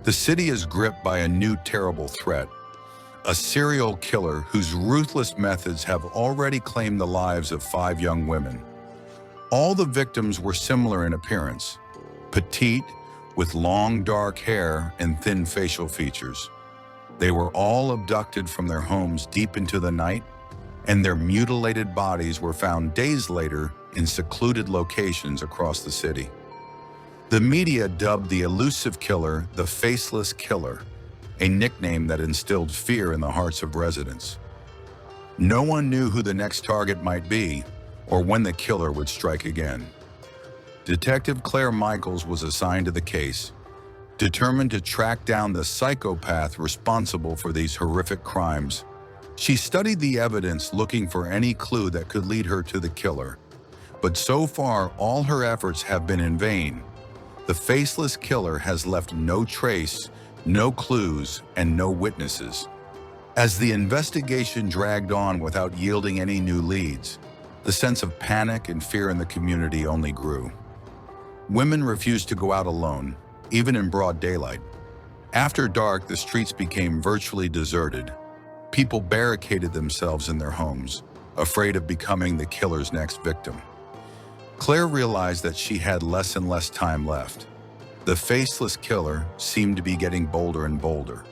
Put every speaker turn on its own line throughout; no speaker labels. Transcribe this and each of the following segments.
The city is gripped by a new terrible threat, a serial killer whose ruthless methods have already claimed the lives of 5 young women. All the victims were similar in appearance, petite, with long dark hair and thin facial features. They were all abducted from their homes deep into the night, and their mutilated bodies were found days later in secluded locations across the city. The media dubbed the elusive killer the Faceless Killer, a nickname that instilled fear in the hearts of residents. No one knew who the next target might be or when the killer would strike again. Detective Claire Michaels was assigned to the case, determined to track down the psychopath responsible for these horrific crimes. She studied the evidence, looking for any clue that could lead her to the killer. But so far, all her efforts have been in vain. The Faceless Killer has left no trace, no clues, and no witnesses. As the investigation dragged on without yielding any new leads, the sense of panic and fear in the community only grew. Women refused to go out alone, even in broad daylight. After dark, the streets became virtually deserted. People barricaded themselves in their homes, afraid of becoming the killer's next victim. Claire realized that she had less and less time left. The Faceless Killer seemed to be getting bolder and bolder.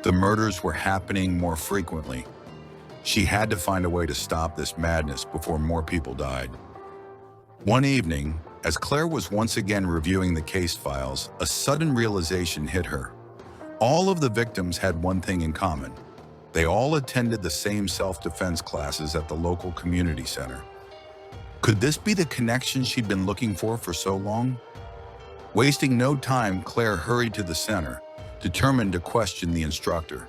The murders were happening more frequently. She had to find a way to stop this madness before more people died. One evening, as Claire was once again reviewing the case files, a sudden realization hit her. All of the victims had one thing in common. They all attended the same self-defense classes at the local community center. Could this be the connection she'd been looking for so long? Wasting no time, Claire hurried to the center, determined to question the instructor.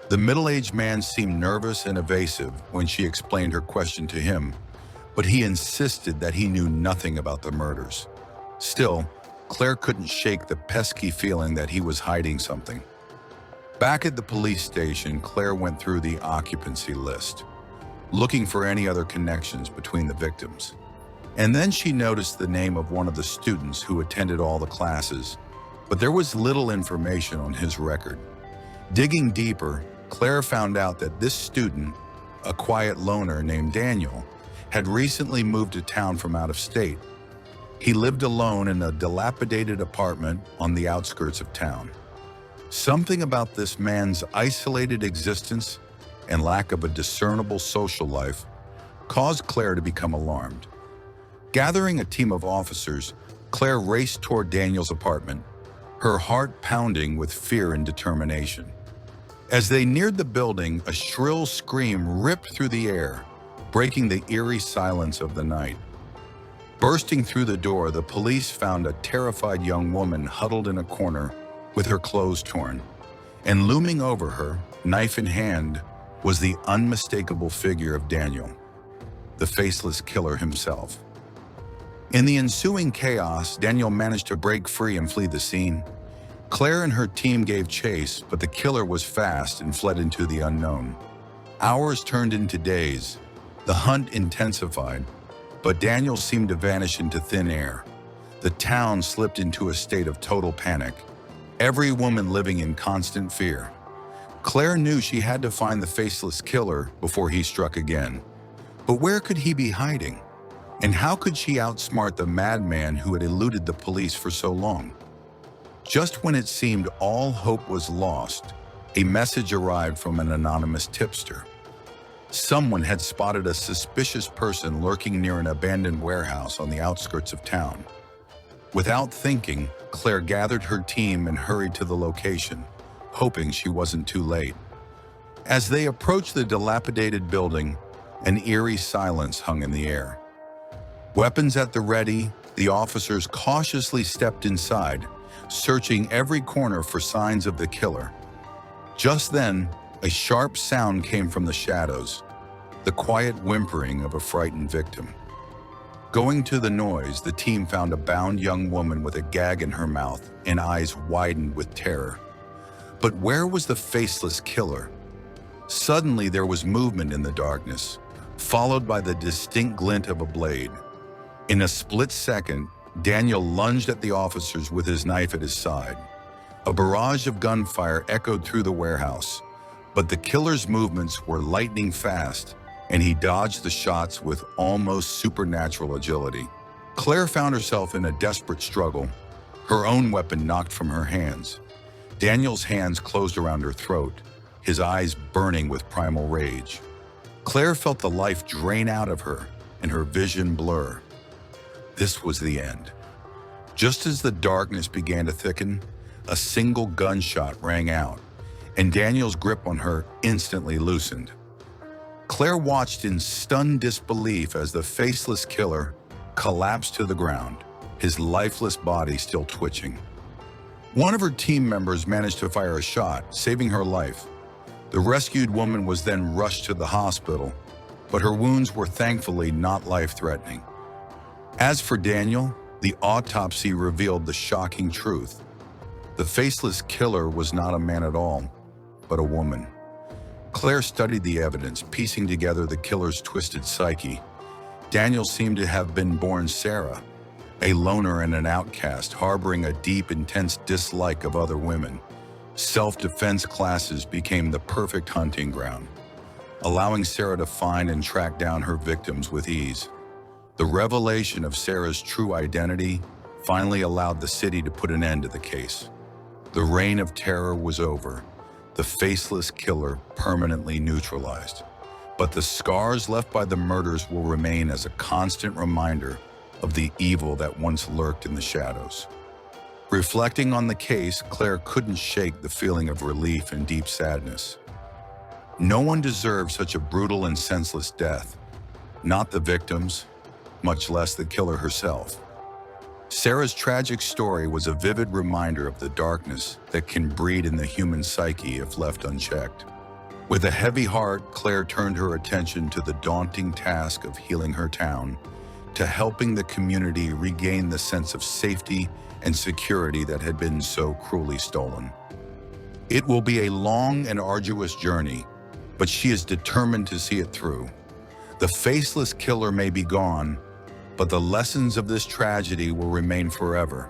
The middle-aged man seemed nervous and evasive when she explained her question to him, but he insisted that he knew nothing about the murders. Still, Claire couldn't shake the pesky feeling that he was hiding something. Back at the police station, Claire went through the occupancy list, looking for any other connections between the victims. And then she noticed the name of one of the students who attended all the classes, but there was little information on his record. Digging deeper, Claire found out that this student, a quiet loner named Daniel, had recently moved to town from out of state. He lived alone in a dilapidated apartment on the outskirts of town. Something about this man's isolated existence and lack of a discernible social life caused Claire to become alarmed. Gathering a team of officers, Claire raced toward Daniel's apartment, her heart pounding with fear and determination. As they neared the building, a shrill scream ripped through the air, breaking the eerie silence of the night. Bursting through the door, the police found a terrified young woman huddled in a corner with her clothes torn, and looming over her, knife in hand, was the unmistakable figure of Daniel, the Faceless Killer himself. In the ensuing chaos, Daniel managed to break free and flee the scene. Claire and her team gave chase, but the killer was fast and fled into the unknown. Hours turned into days. The hunt intensified, but Daniel seemed to vanish into thin air. The town slipped into a state of total panic, every woman living in constant fear. Claire knew she had to find the Faceless Killer before he struck again. But where could he be hiding? And how could she outsmart the madman who had eluded the police for so long? Just when it seemed all hope was lost, a message arrived from an anonymous tipster. Someone had spotted a suspicious person lurking near an abandoned warehouse on the outskirts of town. Without thinking, Claire gathered her team and hurried to the location, hoping she wasn't too late. As they approached the dilapidated building, an eerie silence hung in the air. Weapons at the ready, the officers cautiously stepped inside, searching every corner for signs of the killer. Just then, a sharp sound came from the shadows, the quiet whimpering of a frightened victim. Going to the noise, the team found a bound young woman with a gag in her mouth and eyes widened with terror. But where was the Faceless Killer? Suddenly, there was movement in the darkness, followed by the distinct glint of a blade. In a split second, Daniel lunged at the officers with his knife at his side. A barrage of gunfire echoed through the warehouse, but the killer's movements were lightning fast, and he dodged the shots with almost supernatural agility. Claire found herself in a desperate struggle, her own weapon knocked from her hands. Daniel's hands closed around her throat, his eyes burning with primal rage. Claire felt the life drain out of her and her vision blur. This was the end. Just as the darkness began to thicken, a single gunshot rang out, and Daniel's grip on her instantly loosened. Claire watched in stunned disbelief as the faceless killer collapsed to the ground, his lifeless body still twitching. One of her team members managed to fire a shot, saving her life. The rescued woman was then rushed to the hospital, but her wounds were thankfully not life-threatening. As for Daniel, the autopsy revealed the shocking truth. The faceless killer was not a man at all, but a woman. Claire studied the evidence, piecing together the killer's twisted psyche. Daniel seemed to have been born Sarah, a loner and an outcast, harboring a deep, intense dislike of other women. Self-defense classes became the perfect hunting ground, allowing Sarah to find and track down her victims with ease. The revelation of Sarah's true identity finally allowed the city to put an end to the case. The reign of terror was over, the faceless killer permanently neutralized. But the scars left by the murders will remain as a constant reminder of the evil that once lurked in the shadows. Reflecting on the case, Claire couldn't shake the feeling of relief and deep sadness. No one deserved such a brutal and senseless death, not the victims, much less the killer herself. Sarah's tragic story was a vivid reminder of the darkness that can breed in the human psyche if left unchecked. With a heavy heart, Claire turned her attention to the daunting task of healing her town, to helping the community regain the sense of safety and security that had been so cruelly stolen. It will be a long and arduous journey, but she is determined to see it through. The faceless killer may be gone, but the lessons of this tragedy will remain forever.